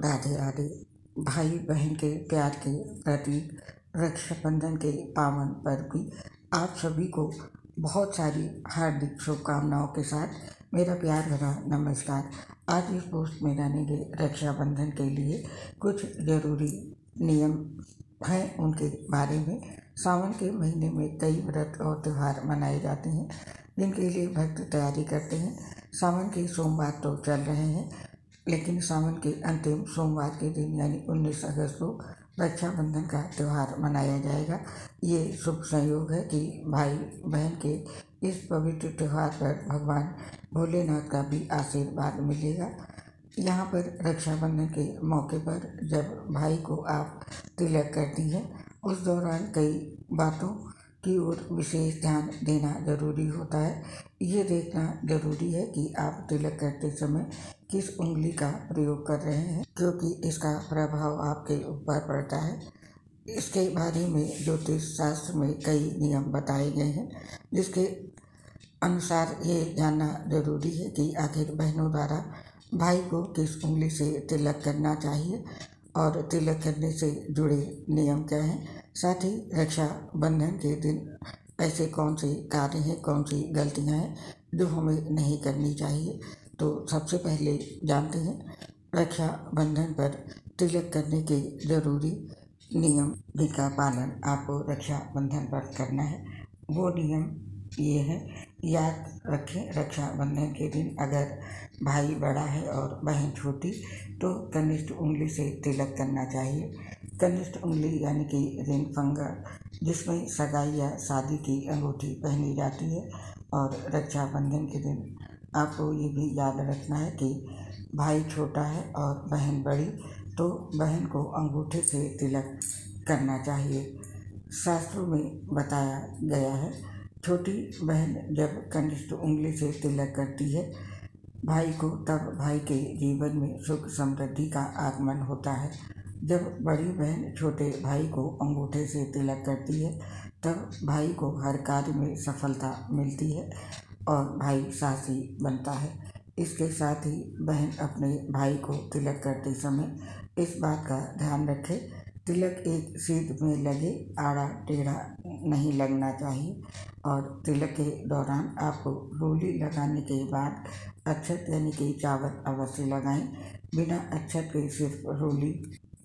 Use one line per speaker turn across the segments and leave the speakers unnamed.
राधे राधे। भाई बहन के प्यार के प्रतीक रक्षाबंधन के पावन पर्व की आप सभी को बहुत सारी हार्दिक शुभकामनाओं के साथ मेरा प्यार भरा नमस्कार। आज इस पोस्ट में जानेंगे रक्षाबंधन के लिए कुछ ज़रूरी नियम हैं उनके बारे में। सावन के महीने में कई व्रत और त्यौहार मनाए जाते हैं जिनके लिए भक्त तैयारी करते हैं। सावन के सोमवार तो चल रहे हैं, लेकिन सावन के अंतिम सोमवार के दिन यानी 19 अगस्त को रक्षाबंधन का त्यौहार मनाया जाएगा। ये शुभ संयोग है कि भाई बहन के इस पवित्र त्यौहार पर भगवान भोलेनाथ का भी आशीर्वाद मिलेगा। यहाँ पर रक्षाबंधन के मौके पर जब भाई को आप तिलक करती हैं, उस दौरान कई बातों की ओर विशेष ध्यान देना जरूरी होता है। ये देखना जरूरी है कि आप तिलक करते समय किस उंगली का प्रयोग कर रहे हैं, क्योंकि इसका प्रभाव आपके ऊपर पड़ता है। इसके बारे में ज्योतिष शास्त्र में कई नियम बताए गए हैं, जिसके अनुसार ये जानना जरूरी है कि आखिर बहनों द्वारा भाई को किस उंगली से तिलक करना चाहिए और तिलक करने से जुड़े नियम क्या हैं। साथ ही रक्षाबंधन के दिन ऐसे कौन से कार्य हैं, कौन सी गलतियां हैं जो हमें नहीं करनी चाहिए। तो सबसे पहले जानते हैं रक्षाबंधन पर तिलक करने के जरूरी नियम जिनका पालन आपको रक्षाबंधन पर करना है। वो नियम ये है, याद रखें रक्षाबंधन के दिन अगर भाई बड़ा है और बहन छोटी तो कनिष्ठ उंगली से तिलक करना चाहिए। कनिष्ठ उंगली यानी कि रिंग फिंगर, जिसमें सगाई या शादी की अंगूठी पहनी जाती है। और रक्षाबंधन के दिन आपको ये भी याद रखना है कि भाई छोटा है और बहन बड़ी, तो बहन को अंगूठे से तिलक करना चाहिए। शास्त्रों में बताया गया है, छोटी बहन जब कनिष्ठ उंगली से तिलक करती है भाई को, तब भाई के जीवन में सुख समृद्धि का आगमन होता है। जब बड़ी बहन छोटे भाई को अंगूठे से तिलक करती है, तब भाई को हर कार्य में सफलता मिलती है और भाई साहसी बनता है। इसके साथ ही बहन अपने भाई को तिलक करते समय इस बात का ध्यान रखे, तिलक एक सीध में लगे, आड़ा टेढ़ा नहीं लगना चाहिए। और तिलक के दौरान आपको रोली लगाने के बाद अक्षत यानी कि चावल अवश्य लगाएं। बिना अक्षत के सिर्फ रोली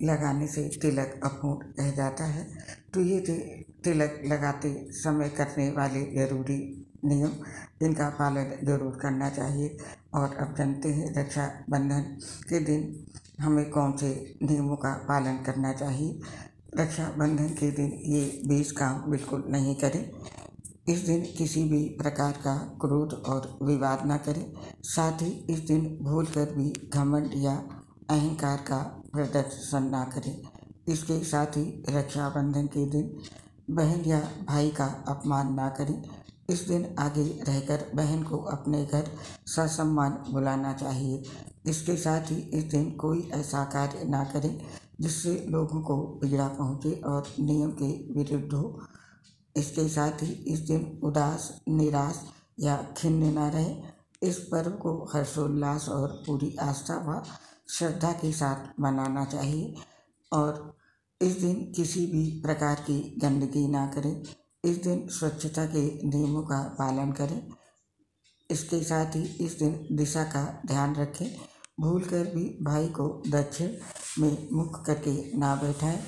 लगाने से तिलक अपूर्ण रह जाता है। तो ये थे तिलक लगाते समय करने वाले जरूरी नियम जिनका पालन जरूर करना चाहिए। और अब जानते हैं रक्षाबंधन के दिन हमें कौन से नियमों का पालन करना चाहिए। रक्षाबंधन के दिन ये 20 काम बिल्कुल नहीं करें। इस दिन किसी भी प्रकार का क्रोध और विवाद न करें। साथ ही इस दिन भूलकर भी घमंड या अहंकार का प्रदर्शन न करें। इसके साथ ही रक्षाबंधन के दिन बहन या भाई का अपमान ना करें। इस दिन आगे रहकर बहन को अपने घर ससम्मान बुलाना चाहिए। इसके साथ ही इस दिन कोई ऐसा कार्य ना करें जिससे लोगों को पीड़ा पहुँचे और नियम के विरुद्ध हो। इसके साथ ही इस दिन उदास, निराश या खिन्न न रहे। इस पर्व को हर्षोल्लास और पूरी आस्था व श्रद्धा के साथ मनाना चाहिए। और इस दिन किसी भी प्रकार की गंदगी ना करें। इस दिन स्वच्छता के नियमों का पालन करें। इसके साथ ही इस दिन दिशा का ध्यान रखें। भूलकर भी भाई को दक्षिण में मुख करके ना बैठाएं।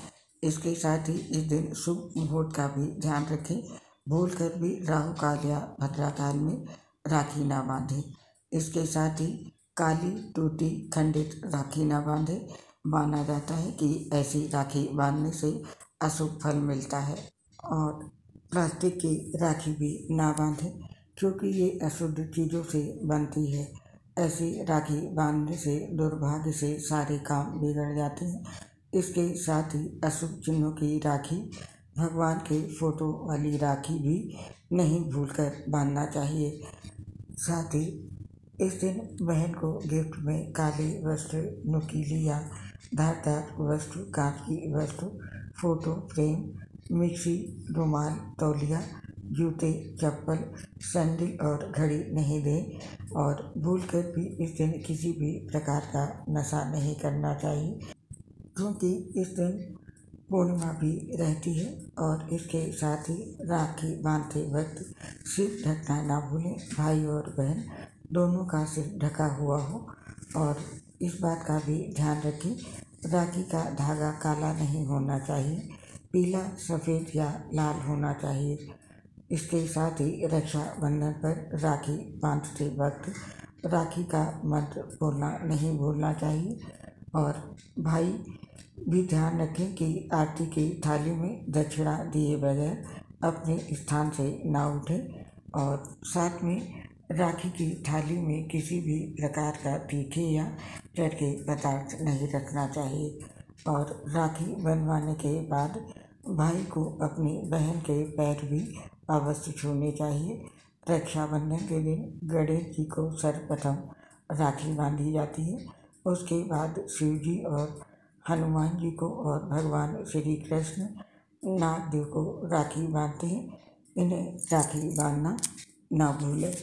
इसके साथ ही इस दिन शुभ मुहूर्त का भी ध्यान रखें। भूलकर भी राहु काल या भद्रा काल में राखी ना बांधें। इसके साथ ही काली, टूटी, खंडित राखी ना बांधें। माना जाता है कि ऐसी राखी बांधने से अशुभ फल मिलता है। और प्लास्टिक की राखी भी ना बांधें, क्योंकि ये अशुद्ध चीज़ों से बनती है। ऐसी राखी बांधने से दुर्भाग्य से सारे काम बिगड़ जाते हैं। इसके साथ ही अशुभ चिन्हों की राखी, भगवान के फोटो वाली राखी भी नहीं भूलकर बांधना चाहिए। साथ ही इस दिन बहन को गिफ्ट में काले वस्त्र, नुकीली या धारदार वस्तु, कांच की वस्तु, फोटो फ्रेम, मिक्सी, रुमाल, तौलिया जूते, चप्पल, सैंडल और घड़ी नहीं दें और भूलकर भी इस दिन किसी भी प्रकार का नशा नहीं करना चाहिए, क्योंकि इस दिन पूर्णिमा भी रहती है। और इसके साथ ही राखी बांधते वक्त सिर ढकना ना भूलें। भाई और बहन दोनों का सिर ढका हुआ हो। और इस बात का भी ध्यान रखें, राखी का धागा काला नहीं होना चाहिए, पीला, सफ़ेद या लाल होना चाहिए। इसके साथ ही रक्षाबंधन पर राखी बांधते वक्त राखी का मंत्र बोलना नहीं भूलना चाहिए। और भाई भी ध्यान रखें कि आरती की थाली में दक्षिणा दिए बगैर अपने स्थान से ना उठें। और साथ में राखी की थाली में किसी भी प्रकार का तीखे या चटके पदार्थ नहीं रखना चाहिए। और राखी बनवाने के बाद भाई को अपनी बहन के पैर भी अवश्य छूने चाहिए। रक्षाबंधन के दिन गणेश जी को सर्वप्रथम राखी बांधी जाती है। उसके बाद शिव जी और हनुमान जी को और भगवान श्री कृष्ण नागदेव को राखी बांधते हैं। इन्हें राखी बांधना ना भूलें।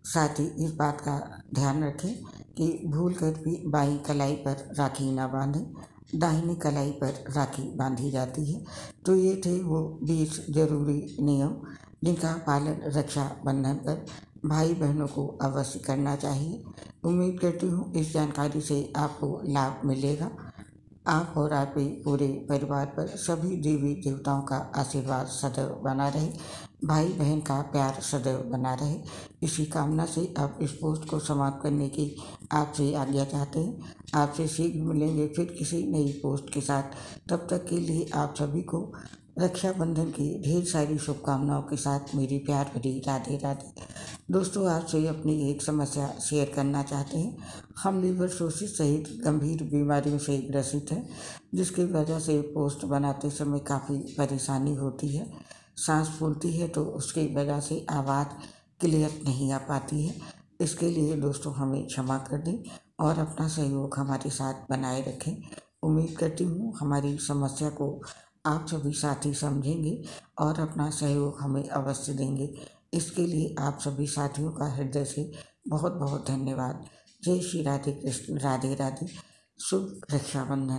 साथ ही इस बात का ध्यान रखें कि भूलकर भी बाईं कलाई पर राखी ना बांधें, दाहिनी कलाई पर राखी बांधी जाती है। तो ये थे वो 20 जरूरी नियम जिनका पालन रक्षाबंधन पर भाई बहनों को अवश्य करना चाहिए। उम्मीद करती हूँ इस जानकारी से आपको लाभ मिलेगा। आप और आपके पूरे परिवार पर सभी देवी देवताओं का आशीर्वाद सदैव बना रहे, भाई बहन का प्यार सदैव बना रहे। इसी कामना से अब इस पोस्ट को समाप्त करने की आपसे आज्ञा चाहते हैं। आपसे शीघ्र मिलेंगे फिर किसी नई पोस्ट के साथ। तब तक के लिए आप सभी को रक्षाबंधन की ढेर सारी शुभकामनाओं के साथ मेरी प्यार भरी राधे राधे। दोस्तों, आपसे अपनी एक समस्या शेयर करना चाहते हैं। हम लीवर सोसिस सहित गंभीर बीमारियों से ग्रसित हैं, जिसकी वजह से पोस्ट बनाते समय काफ़ी परेशानी होती है। सांस फूलती है तो उसकी वजह से आवाज़ क्लियर नहीं आ पाती है। इसके लिए दोस्तों हमें क्षमा कर दें और अपना सहयोग हमारे साथ बनाए रखें। उम्मीद करती हूँ हमारी समस्या को आप सभी साथी समझेंगे और अपना सहयोग हमें अवश्य देंगे। इसके लिए आप सभी साथियों का हृदय से बहुत बहुत धन्यवाद। जय श्री राधे कृष्ण, राधे राधे। शुभ रक्षाबंधन।